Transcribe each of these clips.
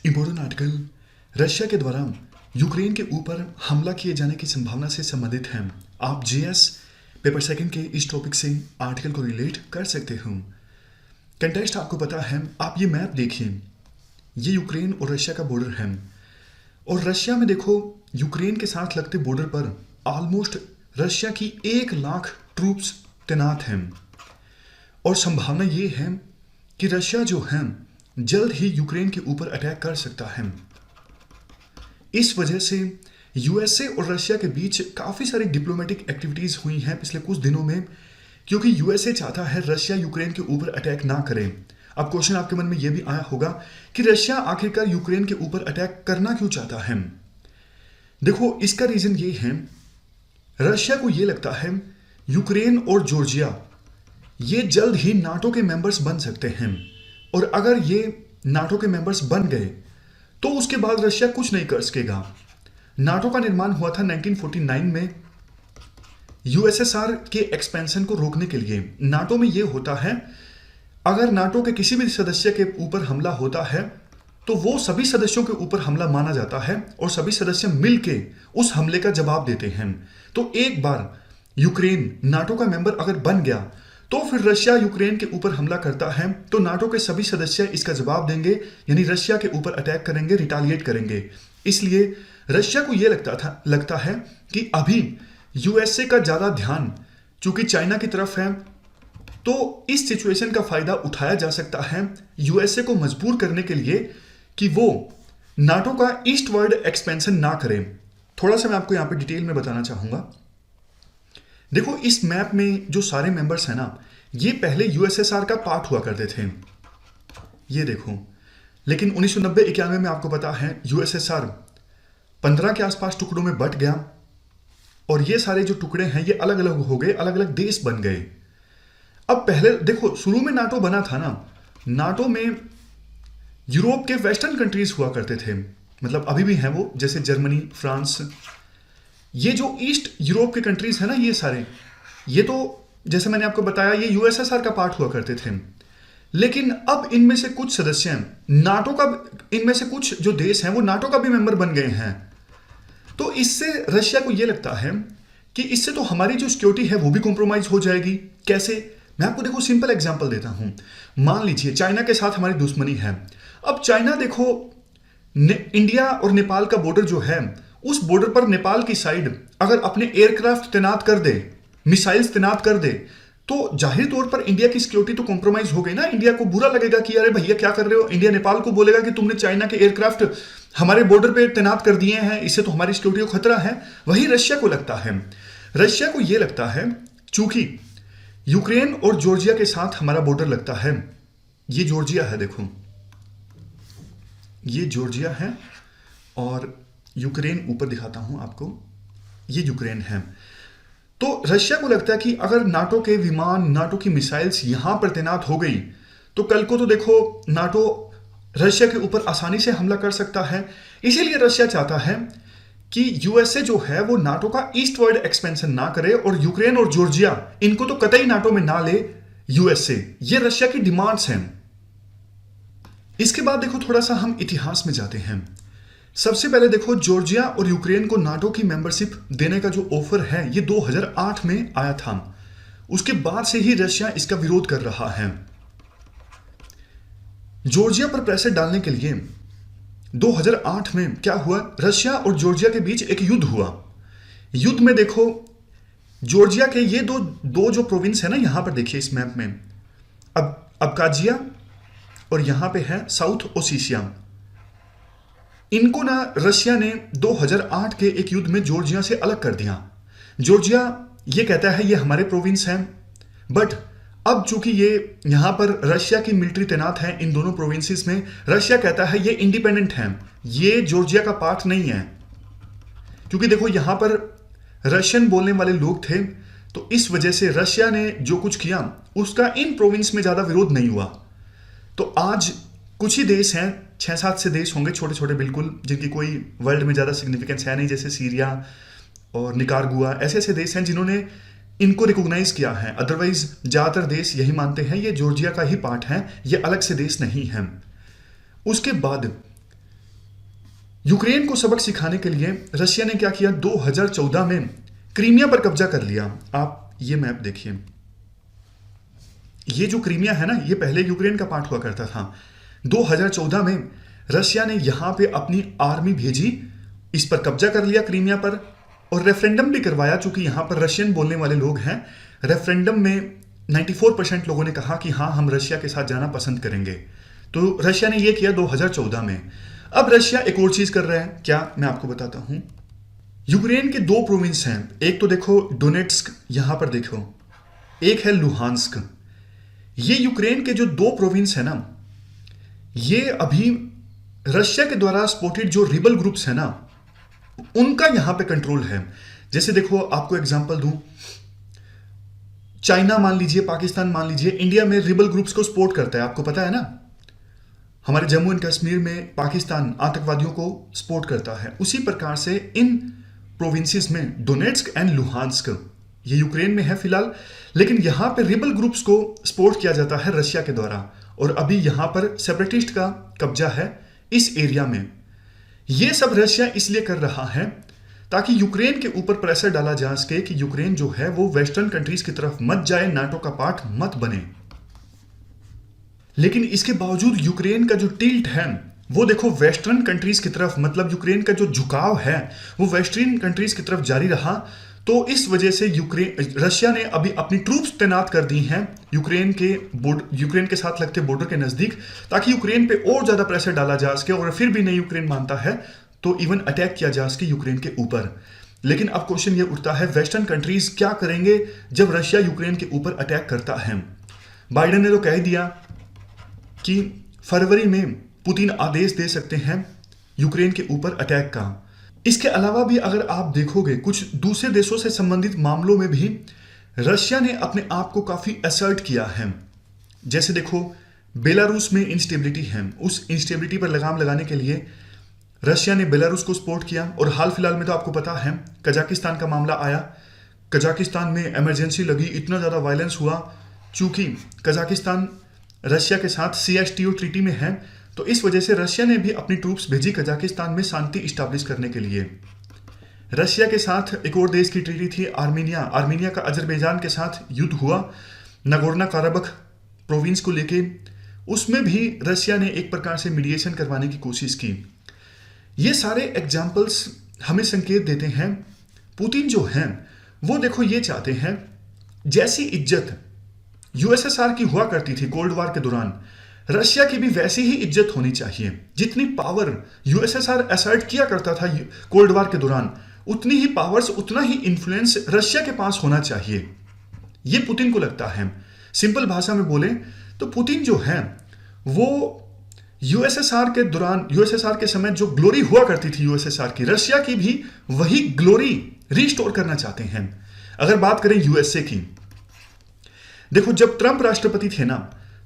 Important article. Russia के द्वारा Ukraine के ऊपर हमला किए जाने की संभावना से संबंधित है। आप जीएस पेपर सेकंड के इस टॉपिक से आर्टिकल को रिलेट कर सकते हो। कंटेक्स्ट आपको पता है। आप ये मैप देखिए, ये यूक्रेन और रशिया का बॉर्डर है और रशिया में देखो यूक्रेन के साथ लगते बॉर्डर पर ऑलमोस्ट रशिया की 1 लाख ट्रूप्स तैनात हैं और संभावना ये है कि रशिया जो है जल्द ही यूक्रेन के ऊपर अटैक कर सकता है। इस वजह से यूएसए और रशिया के बीच काफ़ी सारी डिप्लोमेटिक एक्टिविटीज़ हुई हैं पिछले कुछ दिनों में, क्योंकि यूएसए चाहता है रशिया यूक्रेन के ऊपर अटैक ना करे। अब क्वेश्चन आपके मन में यह भी आया होगा कि रशिया आखिरकार यूक्रेन के ऊपर अटैक करना क्यों चाहता है। देखो, इसका रीज़न ये है, रशिया को ये लगता है यूक्रेन और जॉर्जिया ये जल्द ही नाटो के मेंबर्स बन सकते हैं और अगर ये नाटो के मेंबर्स बन गए तो उसके बाद रशिया कुछ नहीं कर सकेगा। नाटो का निर्माण हुआ था 1949 में यूएसएसआर के एक्सपेंशन को रोकने के लिए। नाटो में यह होता है, अगर नाटो के किसी भी सदस्य के ऊपर हमला होता है तो वो सभी सदस्यों के ऊपर हमला माना जाता है और सभी सदस्य मिलके उस हमले का जवाब देते हैं। तो एक बार यूक्रेन नाटो का मेंबर अगर बन गया तो फिर रशिया यूक्रेन के ऊपर हमला करता है तो नाटो के सभी सदस्य इसका जवाब देंगे, यानी रशिया के ऊपर अटैक करेंगे, रिटालिएट करेंगे। इसलिए रशिया को यह लगता है कि अभी यूएसए का ज्यादा ध्यान चूंकि चाइना की तरफ है, तो इस सिचुएशन का फायदा उठाया जा सकता है यूएसए को मजबूर करने के लिए कि वो नाटो का ईस्टवर्ड एक्सपेंशन ना करे। थोड़ा सा मैं आपको यहां पे डिटेल में बताना चाहूंगा। देखो, इस मैप में जो सारे मेंबर्स हैं ना, ये पहले यूएसएसआर का पार्ट हुआ करते थे, ये देखो। लेकिन 1990-91 में आपको पता है यूएसएसआर 15 के आसपास टुकड़ों में बंट गया और ये सारे जो टुकड़े हैं ये अलग अलग हो गए, अलग अलग देश बन गए। अब पहले देखो, शुरू में नाटो बना था ना, नाटो में यूरोप के वेस्टर्न कंट्रीज हुआ करते थे, मतलब अभी भी हैं वो, जैसे जर्मनी, फ्रांस। ये जो ईस्ट यूरोप के कंट्रीज है ना, ये सारे, ये तो जैसे मैंने आपको बताया ये यूएसएसआर का पार्ट हुआ करते थे। लेकिन अब इनमें से कुछ सदस्य नाटो का, इनमें से कुछ जो देश हैं वो नाटो का भी मेंबर बन गए हैं। तो इससे रशिया को यह लगता है कि इससे तो हमारी जो सिक्योरिटी है वो भी कॉम्प्रोमाइज हो जाएगी। कैसे? मैं आपको देखो सिंपल एग्जांपल देता हूं। मान लीजिए चाइना के साथ हमारी दुश्मनी है। अब चाइना देखो इंडिया और नेपाल का बॉर्डर जो है, उस बॉर्डर पर नेपाल की साइड अगर अपने एयरक्राफ्ट तैनात कर दे, मिसाइल्स तैनात कर दे, तो जाहिर तौर पर इंडिया की सिक्योरिटी तो कॉम्प्रोमाइज हो गई ना। इंडिया को बुरा लगेगा कि अरे भैया क्या कर रहे हो। इंडिया नेपाल को बोलेगा कि तुमने चाइना के एयरक्राफ्ट हमारे बॉर्डर पे तैनात कर दिए हैं, इससे तो हमारी सिक्योरिटी को खतरा है। वही रशिया को लगता है। रशिया को यह लगता है चूंकि यूक्रेन और जॉर्जिया के साथ हमारा बॉर्डर लगता है, ये जॉर्जिया है, देखो ये जॉर्जिया है और यूक्रेन ऊपर दिखाता हूं आपको, ये यूक्रेन है। तो रशिया को लगता है कि अगर नाटो के विमान, नाटो की मिसाइल्स यहां पर तैनात हो गई तो कल को तो देखो नाटो रशिया के ऊपर आसानी से हमला कर सकता है। इसीलिए रशिया चाहता है कि यूएसए जो है वो नाटो का ईस्टवर्ड एक्सपेंशन ना करे और यूक्रेन और जॉर्जिया इनको तो कतई नाटो में ना ले यूएसए। ये रशिया की डिमांड्स हैं। इसके बाद देखो थोड़ा सा हम इतिहास में जाते हैं। सबसे पहले देखो जॉर्जिया और यूक्रेन को नाटो की मेंबरशिप देने का जो ऑफर है ये 2008 में आया था। उसके बाद से ही रशिया इसका विरोध कर रहा है। जॉर्जिया पर प्रेशर डालने के लिए 2008 में क्या हुआ, रशिया और जॉर्जिया के बीच एक युद्ध हुआ। युद्ध में देखो जॉर्जिया के ये दो जो प्रोविंस है ना, यहां पर देखिए इस मैप में, अब अब्काजिया और यहां पे है साउथ ओसेशिया। इनको ना रशिया ने 2008 के एक युद्ध में जॉर्जिया से अलग कर दिया। जॉर्जिया ये कहता है ये हमारे प्रोविंस हैं, बट अब चूंकि ये यहां पर रशिया की मिलिट्री तैनात है इन दोनों प्रोविंसेस में, रशिया कहता है ये इंडिपेंडेंट हैं, ये जॉर्जिया का पार्ट नहीं है। क्योंकि देखो यहां पर रशियन बोलने वाले लोग थे, तो इस वजह से रशिया ने जो कुछ किया उसका इन प्रोविंस में ज्यादा विरोध नहीं हुआ। तो आज कुछ ही देश हैं, 6-7 से देश होंगे छोटे छोटे बिल्कुल, जिनकी कोई वर्ल्ड में ज़्यादा सिग्निफिकेंस है नहीं, जैसे सीरिया और निकारागुआ, ऐसे ऐसे देश हैं जिन्होंने इनको रिकॉग्नाइज किया है। अदरवाइज ज़्यादातर देश यही मानते हैं ये जॉर्जिया का ही पार्ट है, ये अलग से देश नहीं है। उसके बाद यूक्रेन को सबक सिखाने के लिए रशिया ने क्या किया, 2014 में क्रीमिया पर कब्जा कर लिया। आप ये मैप देखिए, ये जो क्रीमिया है ना, ये पहले यूक्रेन का पार्ट हुआ करता था। 2014 में रशिया ने यहां पे अपनी आर्मी भेजी, इस पर कब्जा कर लिया क्रीमिया पर, और रेफरेंडम भी करवाया। चूंकि यहां पर रशियन बोलने वाले लोग हैं, रेफरेंडम में 94% लोगों ने कहा कि हाँ, हम रशिया के साथ जाना पसंद करेंगे। तो रशिया ने यह किया 2014 में। अब रशिया एक और चीज कर रहा है, क्या, मैं आपको बताता हूं। यूक्रेन के 2 प्रोविंस हैं, एक तो देखो डोनेट्स्क, यहां पर देखो, एक है लुहांस्क। ये यूक्रेन के जो 2 प्रोविंस है ना, ये अभी रशिया के द्वारा सपोर्टेड जो रिबल ग्रुप्स है ना, उनका यहां पे कंट्रोल है। जैसे देखो, आपको एग्जांपल दूं, चाइना मान लीजिए, पाकिस्तान मान लीजिए, इंडिया में रिबल ग्रुप्स को सपोर्ट करता है, आपको पता है ना। हमारे जम्मू एंड कश्मीर में पाकिस्तान आतंकवादियों को सपोर्ट करता है। उसी प्रकार से इन प्रोविंसेस में डोनेट्स्क एंड लुहांस्क, ये यूक्रेन में है फिलहाल, लेकिन यहां पर रिबल ग्रुप्स को सपोर्ट किया जाता है रशिया के द्वारा। और अभी यहां पर सेपरेटिस्ट का कब्जा है इस एरिया में। यह सब रशिया इसलिए कर रहा है ताकि यूक्रेन के ऊपर प्रेशर डाला जा सके कि यूक्रेन जो है वो वेस्टर्न कंट्रीज की तरफ मत जाए, नाटो का पार्ट मत बने। लेकिन इसके बावजूद यूक्रेन का जो टिल्ट है वो देखो वेस्टर्न कंट्रीज की तरफ, मतलब यूक्रेन का जो झुकाव है वो वेस्टर्न कंट्रीज की तरफ जारी रहा। तो इस वजह से रशिया ने अभी अपनी ट्रूप्स तैनात कर दी हैं यूक्रेन के साथ लगते बॉर्डर के नजदीक, ताकि यूक्रेन पे और ज्यादा प्रेशर डाला जा सके, और फिर भी नहीं यूक्रेन मानता है तो इवन अटैक किया जा सके यूक्रेन के ऊपर। लेकिन अब क्वेश्चन ये उठता है, वेस्टर्न कंट्रीज क्या करेंगे जब रशिया यूक्रेन के ऊपर अटैक करता है। बाइडेन ने तो कह दिया कि फरवरी में पुतिन आदेश दे सकते हैं यूक्रेन के ऊपर अटैक का। इसके अलावा भी अगर आप देखोगे, कुछ दूसरे देशों से संबंधित मामलों में भी रशिया ने अपने आप को काफी असर्ट किया है। जैसे देखो, बेलारूस में इंस्टेबिलिटी है, उस इंस्टेबिलिटी पर लगाम लगाने के लिए रशिया ने बेलारूस को सपोर्ट किया। और हाल फिलहाल में तो आपको पता है कजाकिस्तान का मामला आया, कजाकिस्तान में इमरजेंसी लगी, इतना ज्यादा वायलेंस हुआ। चूंकि कजाकिस्तान रशिया के साथ CSTO ट्रीटी में है, तो इस वजह से रशिया ने भी अपनी ट्रूप्स भेजी कजाकिस्तान में शांति स्टैब्लिश करने के लिए। रशिया के साथ एक और देश की ट्रीटी थी आर्मीनिया। आर्मीनिया का अजरबैजान के साथ युद्ध हुआ नगोर्नो कराबख प्रोविंस को लेके, उसमें भी रशिया ने एक प्रकार से मीडिएशन करवाने की कोशिश की। ये सारे एग्जाम्पल्स हमें संकेत देते हैं पुतिन जो हैं वो देखो ये चाहते हैं जैसी इज्जत USSR की हुआ करती थी कोल्ड वॉर के दौरान, रशिया की भी वैसी ही इज्जत होनी चाहिए। जितनी पावर USSR असर्ट किया करता था कोल्ड वॉर के दौरान, उतनी ही पावर्स, उतना ही इन्फ्लुएंस रशिया के पास होना चाहिए। ये पुतिन को लगता है। सिंपल भाषा में बोले तो पुतिन जो है वो USSR के दौरान, USSR के समय जो ग्लोरी हुआ करती थी USSR की, रशिया की भी वही ग्लोरी रिस्टोर करना चाहते हैं। अगर बात करें USA की, देखो जब ट्रंप राष्ट्रपति थे ना,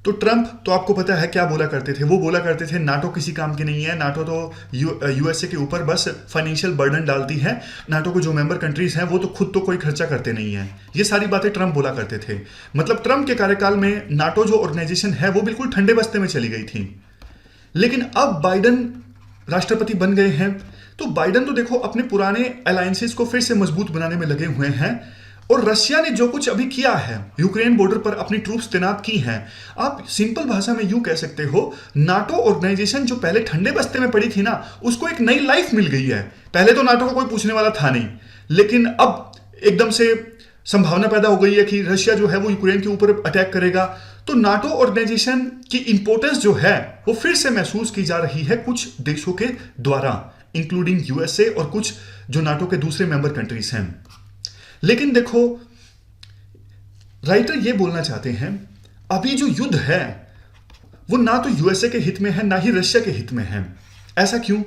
तो ट्रंप तो आपको पता है क्या बोला करते थे, वो बोला करते थे नाटो किसी काम की नहीं है, नाटो तो USA के ऊपर बस फाइनेंशियल बर्डन डालती है, नाटो के जो मेंबर कंट्रीज हैं वो तो खुद तो कोई खर्चा करते नहीं है। ये सारी बातें ट्रंप बोला करते थे। मतलब ट्रंप के कार्यकाल में नाटो जो ऑर्गेनाइजेशन है वो बिल्कुल ठंडे बस्ते में चली गई थी। लेकिन अब बाइडन राष्ट्रपति बन गए हैं, तो बाइडन तो देखो अपने पुराने अलायंसेस को फिर से मजबूत बनाने में लगे हुए हैं। और रशिया ने जो कुछ अभी किया है, यूक्रेन बॉर्डर पर अपनी ट्रूप्स तैनात की हैं, आप सिंपल भाषा में यूं कह सकते हो, नाटो ऑर्गेनाइजेशन जो पहले ठंडे बस्ते में पड़ी थी ना, उसको एक नई लाइफ मिल गई है। पहले तो नाटो को कोई पूछने वाला था नहीं, लेकिन अब एकदम से संभावना पैदा हो गई है कि रशिया जो है वो यूक्रेन के ऊपर अटैक करेगा। तो नाटो ऑर्गेनाइजेशन की इंपॉर्टेंस जो है वो फिर से महसूस की जा रही है कुछ देशों के द्वारा, इंक्लूडिंग USA और कुछ जो नाटो के दूसरे मेंबर कंट्रीज हैं। लेकिन देखो, राइटर ये बोलना चाहते हैं अभी जो युद्ध है वो ना तो USA के हित में है ना ही रशिया के हित में है। ऐसा क्यों?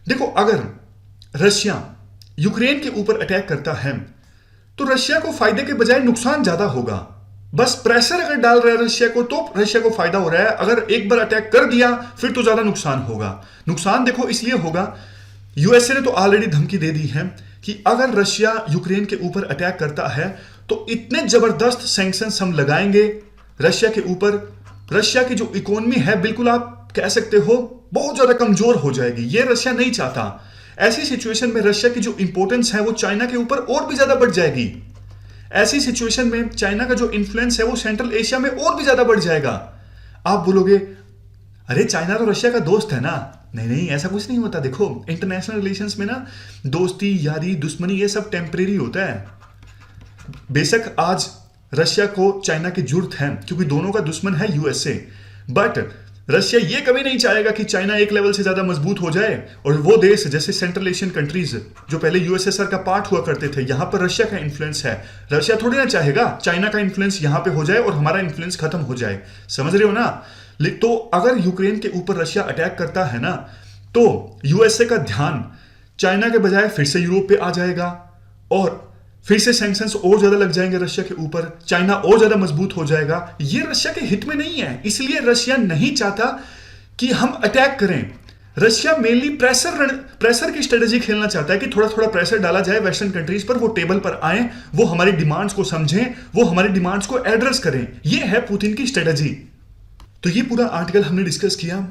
देखो, अगर रशिया यूक्रेन के ऊपर अटैक करता है तो रशिया को फायदे के बजाय नुकसान ज्यादा होगा। बस प्रेशर अगर डाल रहा है रशिया को तो रशिया को फायदा हो रहा है, अगर एक बार अटैक कर दिया फिर तो ज्यादा नुकसान होगा। नुकसान देखो इसलिए होगा, USA ने तो ऑलरेडी धमकी दे दी है कि अगर रशिया यूक्रेन के ऊपर अटैक करता है तो इतने जबरदस्त सैंक्शंस हम लगाएंगे रशिया के ऊपर, रशिया की जो इकोनॉमी है बिल्कुल आप कह सकते हो बहुत ज्यादा कमजोर हो जाएगी। ये रशिया नहीं चाहता। ऐसी सिचुएशन में रशिया की जो इंपॉर्टेंस है वो चाइना के ऊपर और भी ज्यादा बढ़ जाएगी। ऐसी सिचुएशन में चाइना का जो इन्फ्लुएंस है वो सेंट्रल एशिया में और भी ज्यादा बढ़ जाएगा। आप बोलोगे अरे चाइना तो रशिया का दोस्त है ना। नहीं नहीं, ऐसा कुछ नहीं होता। देखो इंटरनेशनल रिलेशंस में ना दोस्ती, यारी, दुश्मनी ये सब टेम्परेरी होता है। बेशक आज रशिया को चाइना की जरूरत है क्योंकि दोनों का दुश्मन है यूएसए, बट रशिया ये कभी नहीं चाहेगा कि चाइना एक लेवल से ज्यादा मजबूत हो जाए और वो देश जैसे सेंट्रल एशियन कंट्रीज जो पहले यूएसएसआर का पार्ट हुआ करते थे, यहां पर रशिया का इन्फ्लुएंस है। रशिया थोड़ी ना चाहेगा चाइना का इन्फ्लुएंस यहां पे हो जाए और हमारा इन्फ्लुएंस खत्म हो जाए। समझ रहे हो ना। तो अगर यूक्रेन के ऊपर रशिया अटैक करता है ना तो यूएसए का ध्यान चाइना के बजाय फिर से यूरोप पे आ जाएगा और फिर से सैंक्शंस और ज्यादा लग जाएंगे रशिया के ऊपर। चाइना और ज्यादा मजबूत हो जाएगा। ये रशिया के हित में नहीं है, इसलिए रशिया नहीं चाहता कि हम अटैक करें। रशिया मेनली प्रेशर की स्ट्रेटेजी खेलना चाहता है कि थोड़ा थोड़ा प्रेशर डाला जाए वेस्टर्न कंट्रीज पर, वो टेबल पर आए, वो हमारी डिमांड्स को समझें, वो हमारी डिमांड्स को एड्रेस करें। ये है पुतिन की स्ट्रेटेजी। तो ये पूरा आर्टिकल हमने डिस्कस किया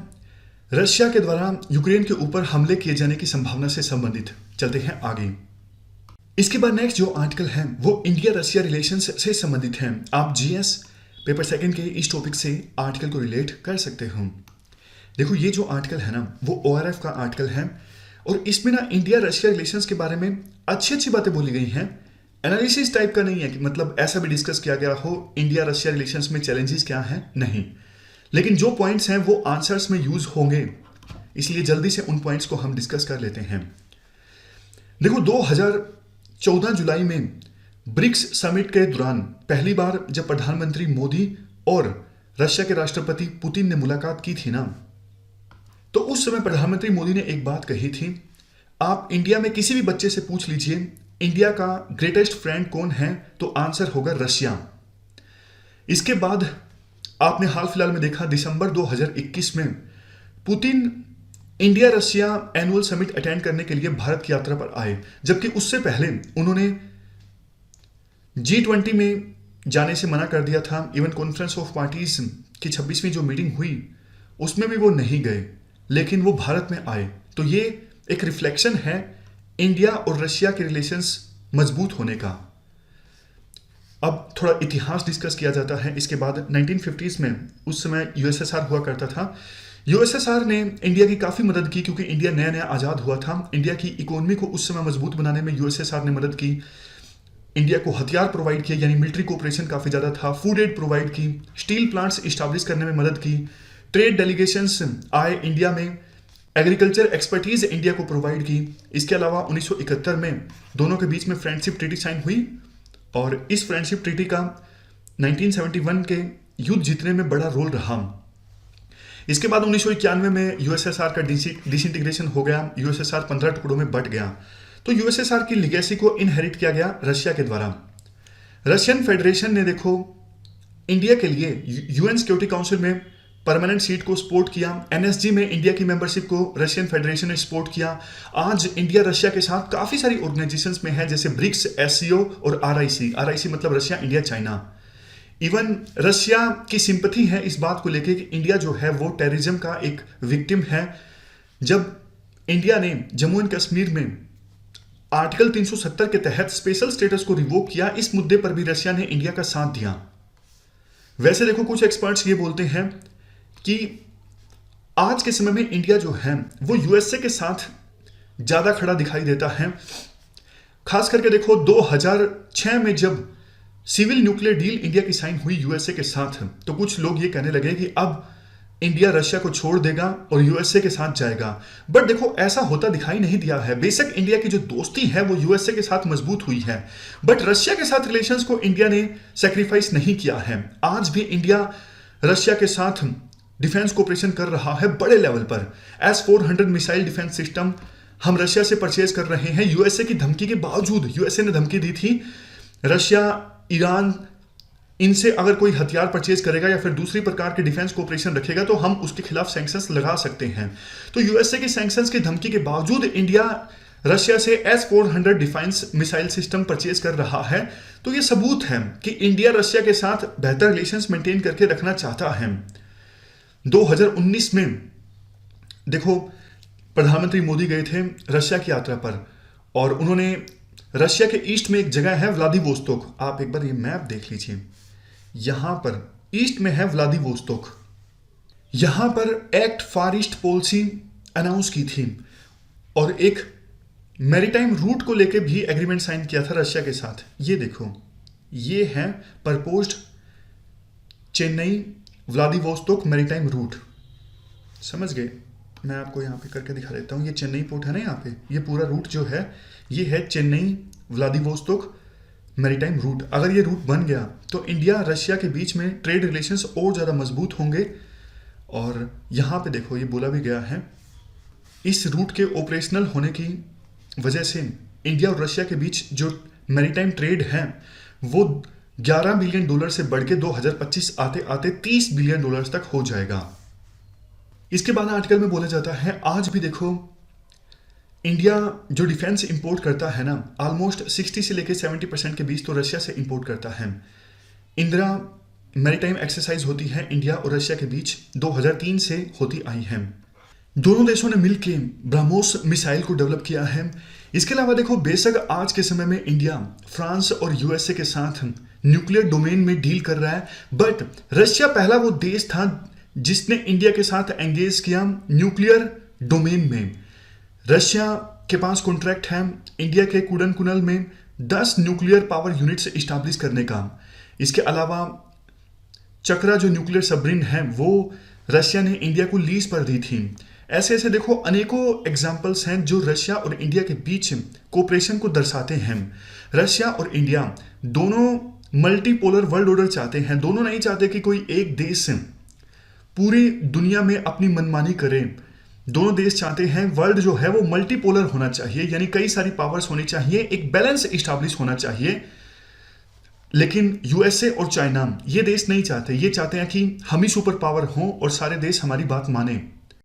रशिया के द्वारा यूक्रेन के ऊपर हमले किए जाने की संभावना से संबंधित। चलते हैं आगे। इसके बाद नेक्स्ट जो आर्टिकल है वो इंडिया रशिया रिलेशंस से संबंधित है। आप जीएस पेपर सेकंड के इस टॉपिक से आर्टिकल को रिलेट कर सकते हो। देखो ये जो आर्टिकल है ना वो ओआरएफ का आर्टिकल है और इसमें ना इंडिया रशिया रिलेशंस के बारे में अच्छी अच्छी बातें बोली गई हैं। एनालिसिस टाइप का नहीं है कि मतलब ऐसा भी डिस्कस किया गया हो इंडिया रशिया रिलेशंस में चैलेंजेस क्या हैं, नहीं। लेकिन जो पॉइंट्स हैं वो आंसर्स में यूज होंगे, इसलिए जल्दी से उन पॉइंट्स को हम डिस्कस कर लेते हैं। देखो 2014 जुलाई में ब्रिक्स समिट के दौरान पहली बार जब प्रधानमंत्री मोदी और रशिया के राष्ट्रपति पुतिन ने मुलाकात की थी ना, तो उस समय प्रधानमंत्री मोदी ने एक बात कही थी, आप इंडिया में किसी भी बच्चे से पूछ लीजिए इंडिया का ग्रेटेस्ट फ्रेंड कौन है, तो आंसर होगा रशिया। इसके बाद आपने हाल फिलहाल में देखा दिसंबर 2021 में Putin India Russia annual summit attend करने के लिए भारत की यात्रा पर आए, जबकि उससे पहले उन्होंने G20 में जाने से मना कर दिया था। इवन कॉन्फ्रेंस ऑफ पार्टीज की 26वीं जो मीटिंग हुई उसमें भी वो नहीं गए, लेकिन वो भारत में आए। तो ये एक रिफ्लेक्शन है इंडिया और रशिया के रिलेशंस मजबूत होने का। अब थोड़ा इतिहास डिस्कस किया जाता है। इसके बाद 1950s में उस समय यूएसएसआर हुआ करता था। यूएसएसआर ने इंडिया की काफ़ी मदद की क्योंकि इंडिया नया नया आज़ाद हुआ था। इंडिया की इकोनॉमी को उस समय मजबूत बनाने में यूएसएसआर ने मदद की। इंडिया को हथियार प्रोवाइड किया, यानी मिलिट्री कोऑपरेशन काफ़ी ज़्यादा था। फूड एड प्रोवाइड की, स्टील प्लांट्स इस्टेब्लिश करने में मदद की, ट्रेड डेलीगेशंस आए इंडिया में, एग्रीकल्चर एक्सपर्टीज इंडिया को प्रोवाइड की। इसके अलावा 1971 में दोनों के बीच में फ्रेंडशिप ट्रीटी साइन हुई और इस फ्रेंडशिप ट्रीटी का 1971 के युद्ध जीतने में बड़ा रोल रहा। इसके बाद 1991 में यूएसएसआर का डिसइंटीग्रेशन हो गया। यूएसएसआर 15 टुकड़ों में बट गया। तो यूएसएसआर की लिगेसी को इनहेरिट किया गया रशिया के द्वारा। रशियन फेडरेशन ने देखो इंडिया के लिए यूएन सिक्योरिटी काउंसिल में परमानेंट सीट को सपोर्ट किया। एनएसजी में इंडिया की मेंबरशिप को रशियन फेडरेशन ने सपोर्ट किया। आज इंडिया रशिया के साथ काफी सारी ऑर्गेनाइजेशंस में है, जैसे ब्रिक्स, एससीओ और आरआईसी। आरआईसी मतलब Russia, India, China. Even Russia की सिंपथी है इस बात को लेकर कि इंडिया जो है वो टेररिज्म का एक विक्टिम है। जब इंडिया ने जम्मू एंड कश्मीर में आर्टिकल 370 के तहत स्पेशल स्टेटस को रिवोक किया, इस मुद्दे पर भी रशिया ने इंडिया का साथ दिया। वैसे देखो कुछ एक्सपर्ट्स ये बोलते हैं कि आज के समय में इंडिया जो है वो यूएसए के साथ ज्यादा खड़ा दिखाई देता है। खास करके देखो 2006 में जब सिविल न्यूक्लियर डील इंडिया की साइन हुई यूएसए के साथ, तो कुछ लोग ये कहने लगे कि अब इंडिया रशिया को छोड़ देगा और यूएसए के साथ जाएगा। बट देखो ऐसा होता दिखाई नहीं दिया है। बेशक इंडिया की जो दोस्ती है वो यूएसए के साथ मजबूत हुई है, बट रशिया के साथ रिलेशंस को इंडिया ने सेक्रीफाइस नहीं किया है। आज भी इंडिया रशिया के साथ डिफेंस कोऑपरेशन कर रहा है बड़े लेवल पर। S-400 मिसाइल डिफेंस सिस्टम हम रशिया से परचेज कर रहे हैं। यूएसए की धमकी के बावजूद, यूएसए ने धमकी दी थी रशिया, ईरान, इनसे अगर कोई हथियार परचेज करेगा या फिर दूसरी प्रकार के डिफेंस कोऑपरेशन रखेगा तो हम उसके खिलाफ सैंक्शंस लगा सकते हैं। तो यूएसए के सैंक्शंस की धमकी के बावजूद इंडिया रशिया से S-400 defence missile system purchase कर रहा है। तो ये सबूत है कि इंडिया रशिया के साथ बेहतर रिलेशंस मेंटेन करके रखना चाहता है। 2019 में देखो, प्रधानमंत्री मोदी गए थे रशिया की यात्रा पर और उन्होंने रशिया के ईस्ट में एक जगह है व्लादिवोस्तोक, आप एक बार ये मैप देख लीजिए, यहां पर ईस्ट में है व्लादिवोस्तोक। यहां पर एक्ट फार ईस्ट पॉलिसी अनाउंस की थी और एक मैरीटाइम रूट को लेकर भी एग्रीमेंट साइन किया था रशिया के साथ। ये देखो, ये है proposed Chennai Vladivostok maritime route, समझ गए? मैं आपको यहाँ पे करके दिखा देता हूँ। ये चेन्नई पोर्ट है ना, यहाँ पे ये पूरा रूट जो है ये है चेन्नई व्लादिवोस्तोक मैरीटाइम रूट। अगर ये रूट बन गया तो इंडिया रशिया के बीच में ट्रेड रिलेशंस और ज़्यादा मजबूत होंगे। और यहाँ पे देखो, ये बोला भी गया है इस रूट के ऑपरेशनल होने की वजह से इंडिया और रशिया के बीच जो मैरीटाइम ट्रेड है वो $11 बिलियन से बढ़ के 2025 आते आते $30 बिलियन तक हो जाएगा। इसके बाद आर्टिकल में बोला जाता है आज भी देखो इंडिया जो डिफेंस इंपोर्ट करता है ना, ऑलमोस्ट 60 से लेकर 70% के बीच तो रशिया से इंपोर्ट करता है। इंदिरा मैरीटाइम एक्सरसाइज होती है इंडिया और रशिया के बीच, 2003 से होती आई है। दोनों देशों ने मिलकर ब्रह्मोस मिसाइल को डेवलप किया है। इसके अलावा देखो, बेशक आज के समय में इंडिया फ्रांस और यूएसए के साथ न्यूक्लियर डोमेन में डील कर रहा है, बट रशिया पहला वो देश था जिसने इंडिया के साथ एंगेज किया न्यूक्लियर डोमेन में। रशिया के पास कॉन्ट्रैक्ट है इंडिया के कुडनकुनल में 10 न्यूक्लियर पावर यूनिट्स इस्टेब्लिश करने का। इसके अलावा चक्रा जो न्यूक्लियर सबमरीन है वो रशिया ने इंडिया को लीज पर दी थी। ऐसे ऐसे देखो अनेकों एग्जाम्पल्स हैं जो रशिया और इंडिया के बीच कोऑपरेशन को दर्शाते हैं। रशिया और इंडिया दोनों मल्टीपोलर वर्ल्ड ऑर्डर चाहते हैं, दोनों नहीं चाहते कि कोई एक देश पूरी दुनिया में अपनी मनमानी करे। दोनों देश चाहते हैं वर्ल्ड जो है वो मल्टीपोलर होना चाहिए, यानी कई सारी पावर्स होनी चाहिए, एक बैलेंस इस्टेब्लिश होना चाहिए। लेकिन यूएसए और चाइना ये देश नहीं चाहते, ये चाहते हैं कि हम ही सुपर पावर हों और सारे देश हमारी बात माने।